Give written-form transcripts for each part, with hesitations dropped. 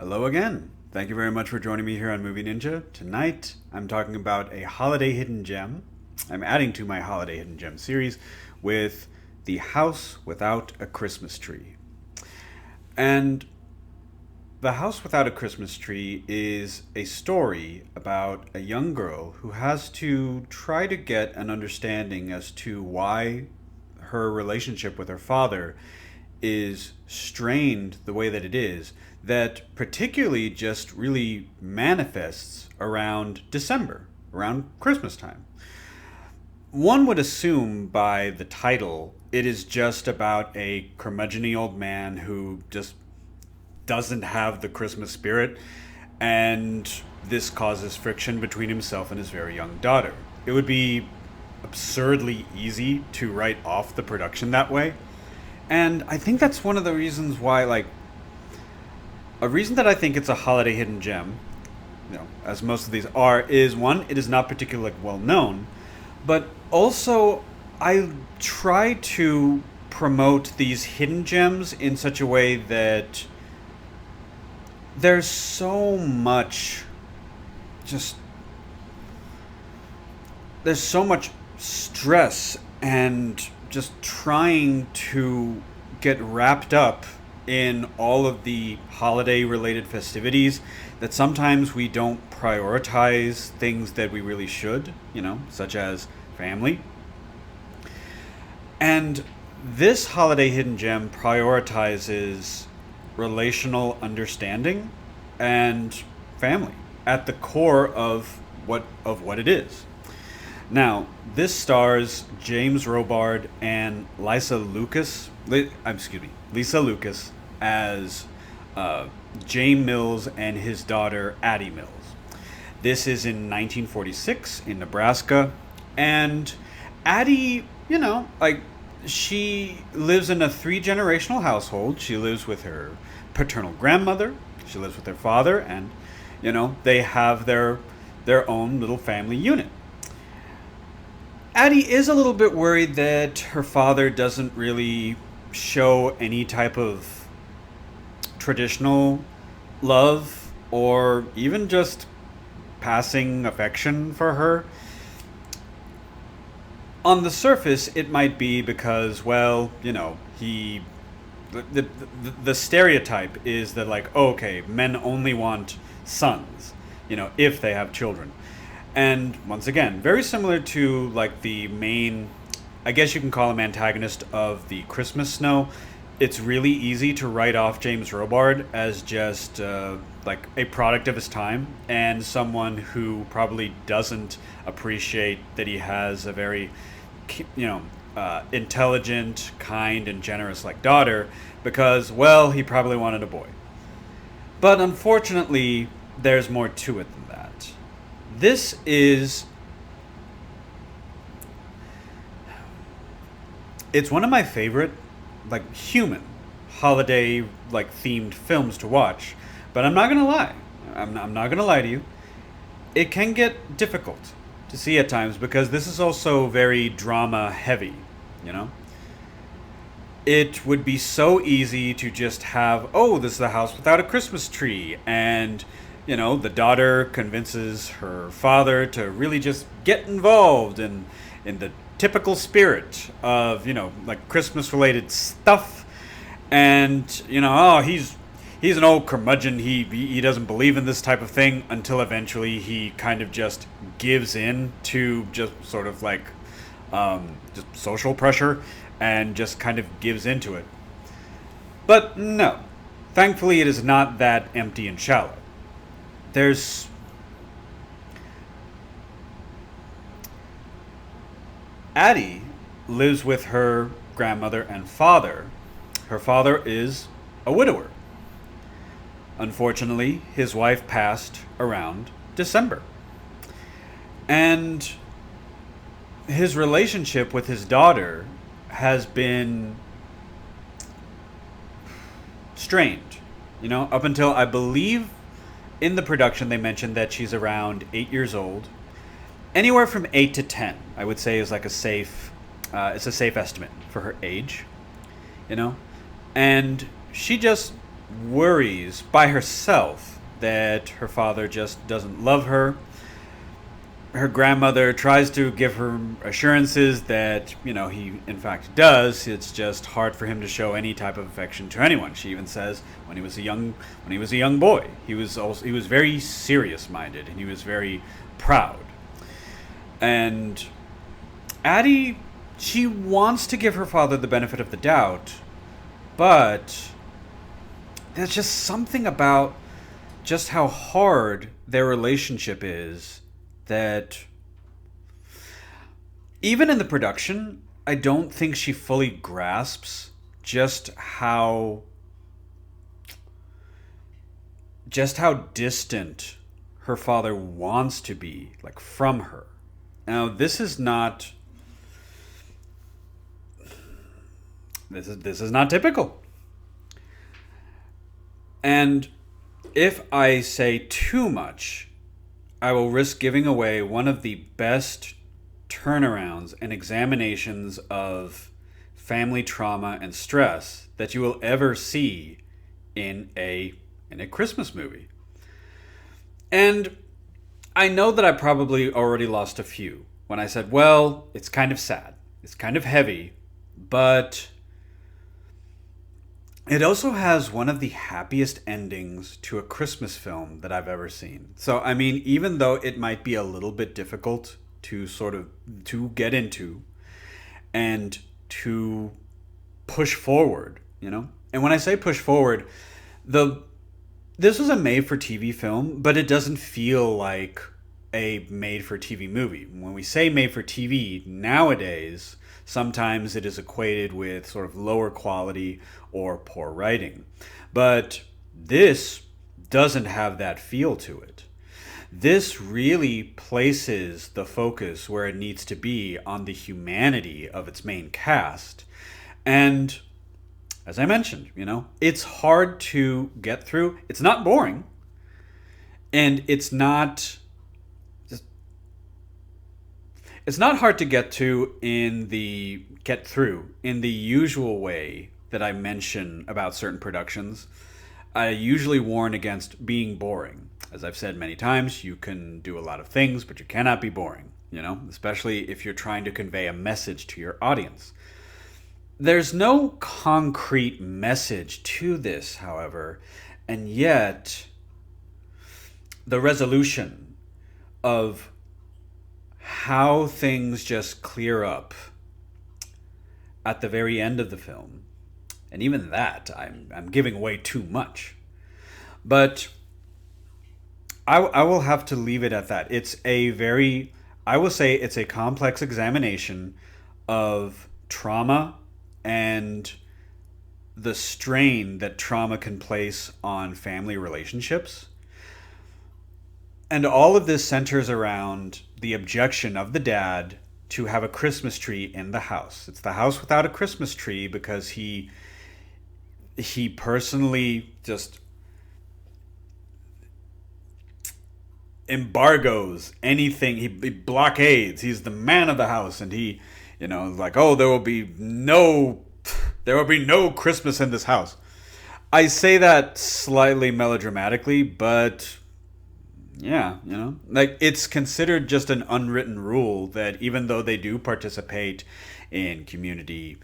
Hello again. Thank you very much for joining me here on Movie Ninja. Tonight, I'm talking about a holiday hidden gem. I'm adding to my holiday hidden gem series with The House Without a Christmas Tree. And The House Without a Christmas Tree is a story about a young girl who has to try to get an understanding as to why her relationship with her father is strained the way that it is, that particularly just really manifests around December, around Christmas time. One would assume by the title it is just about a curmudgeony old man who just doesn't have the Christmas spirit, and this causes friction between himself and his very young daughter. It would be absurdly easy to write off the production that way. And I think that's one of the reasons why, a reason that I think it's a holiday hidden gem, as most of these are, is one, it is not particularly well known, but also I try to promote these hidden gems in such a way that there's so much just there's so much stress and just trying to get wrapped up in all of the holiday related festivities that sometimes we don't prioritize things that we really should, such as family. And this holiday hidden gem prioritizes relational understanding and family at the core of what it is. Now, this stars James Robard and Lisa Lucas as Jay Mills and his daughter Addie Mills. This is in 1946 in Nebraska, and Addie, she lives in a three-generational household. She lives with her paternal grandmother, she lives with their father, and, they have their own little family unit. Addie is a little bit worried that her father doesn't really show any type of traditional love or even just passing affection for her. On the surface, it might be because, he the stereotype is that, okay, men only want sons, if they have children. And once again, very similar to the main, I guess you can call him antagonist of the Christmas Snow. It's really easy to write off James Robard as just a product of his time and someone who probably doesn't appreciate that he has a very, intelligent, kind, and generous daughter because, he probably wanted a boy. But unfortunately, there's more to it than that. It's one of my favorite, human holiday, themed films to watch. But I'm not gonna lie. I'm not gonna lie to you. It can get difficult to see at times because this is also very drama heavy, It would be so easy to just have, this is the house without a Christmas tree, and the daughter convinces her father to really just get involved in the typical spirit of, Christmas related stuff. And, he's an old curmudgeon. He doesn't believe in this type of thing until eventually he kind of just gives in to just sort of just social pressure and just kind of gives into it. But no, thankfully it is not that empty and shallow. Addie lives with her grandmother and father. Her father is a widower. Unfortunately, his wife passed around December. And his relationship with his daughter has been strained. Up until, I believe, in the production they mentioned that she's around 8 years old. Anywhere from 8 to 10, I would say, is it's a safe estimate for her age. And she just worries by herself that her father just doesn't love her. Her grandmother tries to give her assurances that, he in fact does. It's just hard for him to show any type of affection to anyone. She even says when he was a young boy, he was very serious minded and he was very proud. And Addie, she wants to give her father the benefit of the doubt, but there's just something about just how hard their relationship is that even in the production, I don't think she fully grasps just how distant her father wants to be, like, from her. Now, this is not typical. And if I say too much, I will risk giving away one of the best turnarounds and examinations of family trauma and stress that you will ever see in a Christmas movie. And I know that I probably already lost a few when I said, well, it's kind of sad, it's kind of heavy, but it also has one of the happiest endings to a Christmas film that I've ever seen. So, I mean, even though it might be a little bit difficult to get into and to push forward, And when I say push forward, this was a made-for-TV film, but it doesn't feel like a made-for-TV movie. When we say made-for-TV, nowadays, sometimes it is equated with sort of lower quality or poor writing. But this doesn't have that feel to it. This really places the focus where it needs to be on the humanity of its main cast. And as I mentioned, it's hard to get through. It's not boring. And it's not hard to get through in the usual way that I mention about certain productions. I usually warn against being boring. As I've said many times, you can do a lot of things, but you cannot be boring, especially if you're trying to convey a message to your audience. There's no concrete message to this, however, and yet the resolution of how things just clear up at the very end of the film, and even that, I'm giving away too much. But I will have to leave it at that. I will say it's a complex examination of trauma and the strain that trauma can place on family relationships. And all of this centers around the objection of the dad to have a Christmas tree in the house. It's the house without a Christmas tree because he personally just embargoes anything. He blockades. He's the man of the house, and he, like, oh, there will be no Christmas in this house. I say that slightly melodramatically, but yeah, like, it's considered just an unwritten rule that even though they do participate in community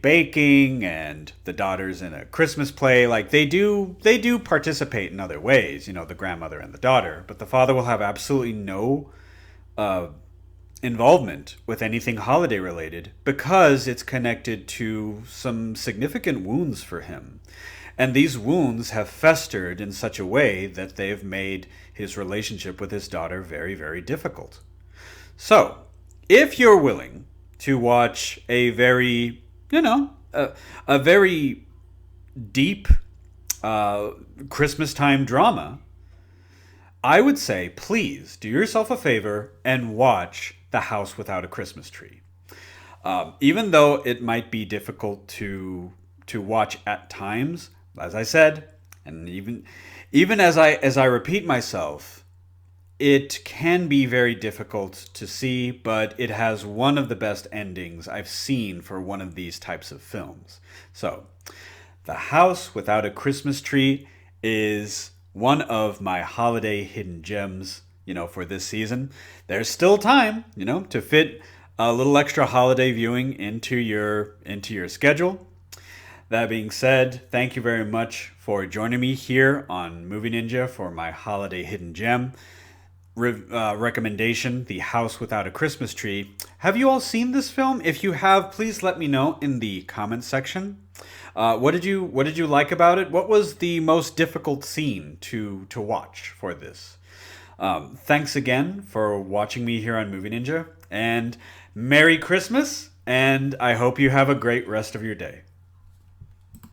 baking and the daughters in a Christmas play, like, they do participate in other ways, the grandmother and the daughter, but the father will have absolutely no involvement with anything holiday related because it's connected to some significant wounds for him. And these wounds have festered in such a way that they've made his relationship with his daughter very, very difficult. So, if you're willing to watch a very, a very deep Christmas time drama, I would say, please do yourself a favor and watch The House Without a Christmas Tree. Even though it might be difficult to watch at times, as I said, and even as I repeat myself, it can be very difficult to see, but it has one of the best endings I've seen for one of these types of films. So, The House Without a Christmas Tree is one of my holiday hidden gems, for this season. There's still time, to fit a little extra holiday viewing into your schedule. That being said, thank you very much for joining me here on Movie Ninja for my holiday hidden gem recommendation, The House Without a Christmas Tree. Have you all seen this film? If you have, please let me know in the comments section. What did you like about it? What was the most difficult scene to watch for this? Thanks again for watching me here on Movie Ninja, and Merry Christmas, and I hope you have a great rest of your day.